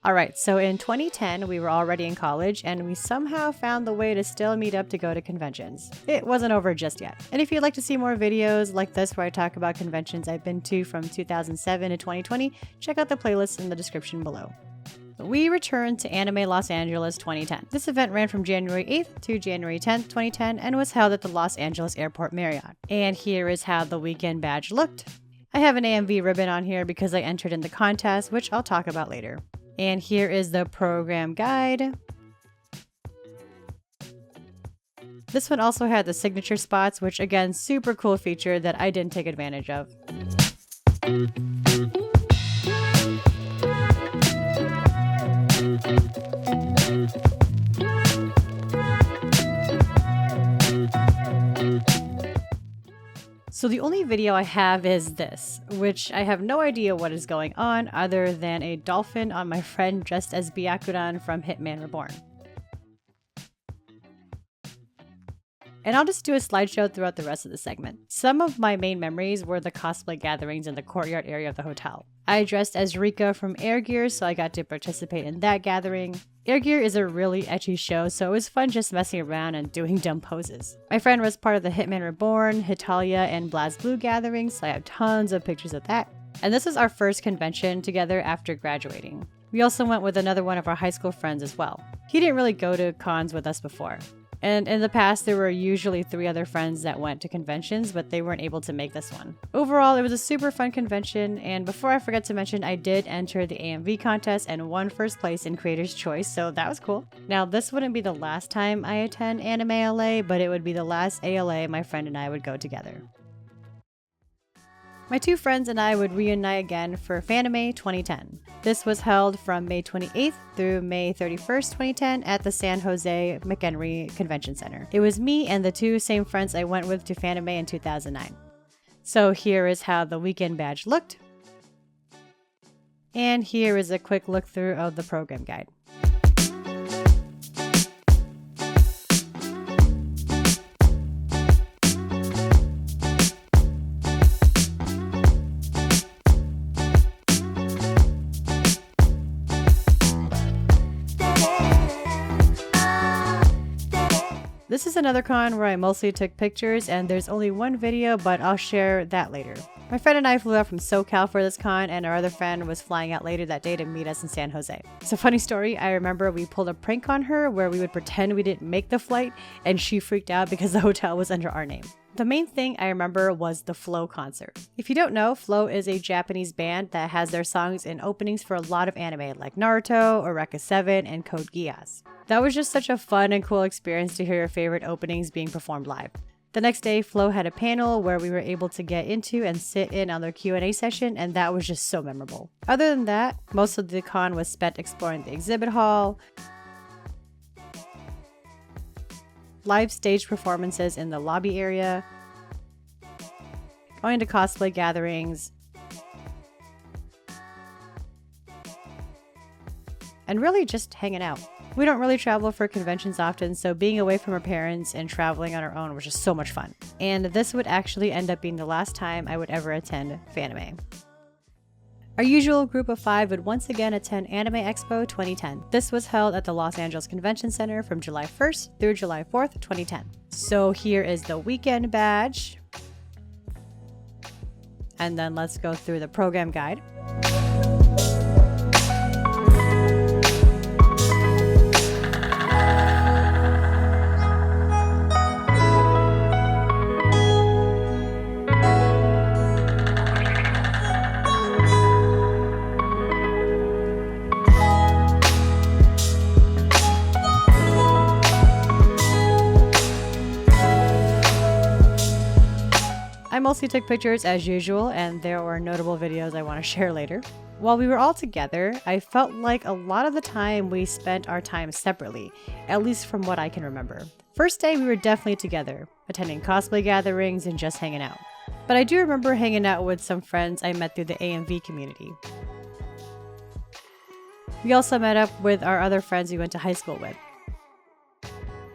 Alright, so in 2010, we were already in college, and we somehow found the way to still meet up to go to conventions. It wasn't over just yet. And if you'd like to see more videos like this where I talk about conventions I've been to from 2007 to 2020, check out the playlist in the description below. We returned to Anime Los Angeles 2010. This event ran from January 8th to January 10th, 2010, and was held at the Los Angeles Airport Marriott. And here is how the weekend badge looked. I have an AMV ribbon on here because I entered in the contest, which I'll talk about later. And here is the program guide. This one also had the signature spots, which again, super cool feature that I didn't take advantage of. So the only video I have is this, which I have no idea what is going on other than a dolphin on my friend dressed as Byakuran from Hitman Reborn. And I'll just do a slideshow throughout the rest of the segment. Some of my main memories were the cosplay gatherings in the courtyard area of the hotel. I dressed as Rika from Air Gear, so I got to participate in that gathering. Air Gear is a really ecchi show, so it was fun just messing around and doing dumb poses. My friend was part of the Hitman Reborn, Hitalia, and BlazBlue gatherings, so I have tons of pictures of that. And this was our first convention together after graduating. We also went with another one of our high school friends as well. He didn't really go to cons with us before. And in the past, there were usually 3 other friends that went to conventions, but they weren't able to make this one. Overall, it was a super fun convention, and before I forget to mention, I did enter the AMV contest and won first place in Creator's Choice, so that was cool. Now, this wouldn't be the last time I attend Anime LA, but it would be the last ALA my friend and I would go together. My 2 friends and I would reunite again for Fanime 2010. This was held from May 28th through May 31st, 2010 at the San Jose McHenry Convention Center. It was me and the 2 same friends I went with to Fanime in 2009. So here is how the weekend badge looked. And here is a quick look through of the program guide. This is another con where I mostly took pictures, and there's only one video, but I'll share that later. My friend and I flew out from SoCal for this con, and our other friend was flying out later that day to meet us in San Jose. It's a funny story. I remember we pulled a prank on her where we would pretend we didn't make the flight, and she freaked out because the hotel was under our name. The main thing I remember was the Flow concert. If you don't know, Flow is a Japanese band that has their songs in openings for a lot of anime like Naruto, Eureka 7, and Code Geass. That was just such a fun and cool experience to hear your favorite openings being performed live. The next day, Flow had a panel where we were able to get into and sit in on their Q&A session, and that was just so memorable. Other than that, most of the con was spent exploring the exhibit hall, live stage performances in the lobby area, going to cosplay gatherings, and really just hanging out. We don't really travel for conventions often, so being away from our parents and traveling on our own was just so much fun. And this would actually end up being the last time I would ever attend Fanime. Our usual group of 5 would once again attend Anime Expo 2010. This was held at the Los Angeles Convention Center from July 1st through July 4th, 2010. So here is the weekend badge. And then let's go through the program guide. I mostly took pictures as usual, and there were notable videos I want to share later. While we were all together, I felt like a lot of the time we spent our time separately, at least from what I can remember. First day we were definitely together, attending cosplay gatherings and just hanging out. But I do remember hanging out with some friends I met through the AMV community. We also met up with our other friends we went to high school with.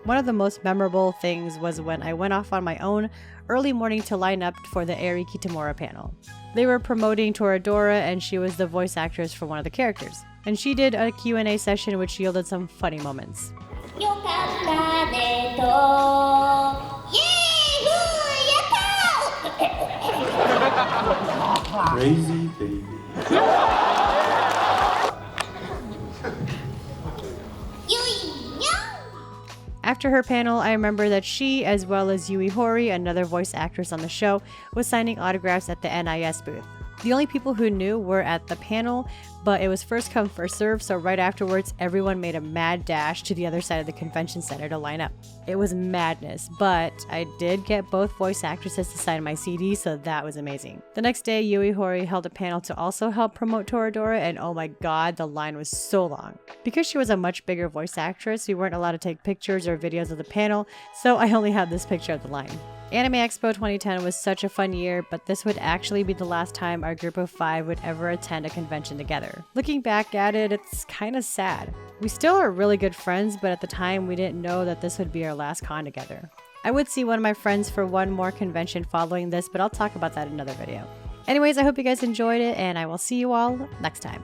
One of the most memorable things was when I went off on my own early morning to line up for the Eri Kitamura panel. They were promoting Toradora, and she was the voice actress for one of the characters. And she did a Q&A session which yielded some funny moments. Crazy baby. After her panel, I remember that she, as well as Yui Horii, another voice actress on the show, was signing autographs at the NIS booth. The only people who knew were at the panel, but it was first come first serve, so right afterwards everyone made a mad dash to the other side of the convention center to line up. It was madness, but I did get both voice actresses to sign my CD, so that was amazing. The next day, Yui Horii held a panel to also help promote Toradora, and oh my god, the line was so long. Because she was a much bigger voice actress, we weren't allowed to take pictures or videos of the panel, so I only had this picture of the line. Anime Expo 2010 was such a fun year, but this would actually be the last time our group of 5 would ever attend a convention together. Looking back at it, it's kind of sad. We still are really good friends, but at the time we didn't know that this would be our last con together. I would see one of my friends for one more convention following this, but I'll talk about that in another video. Anyways, I hope you guys enjoyed it, and I will see you all next time.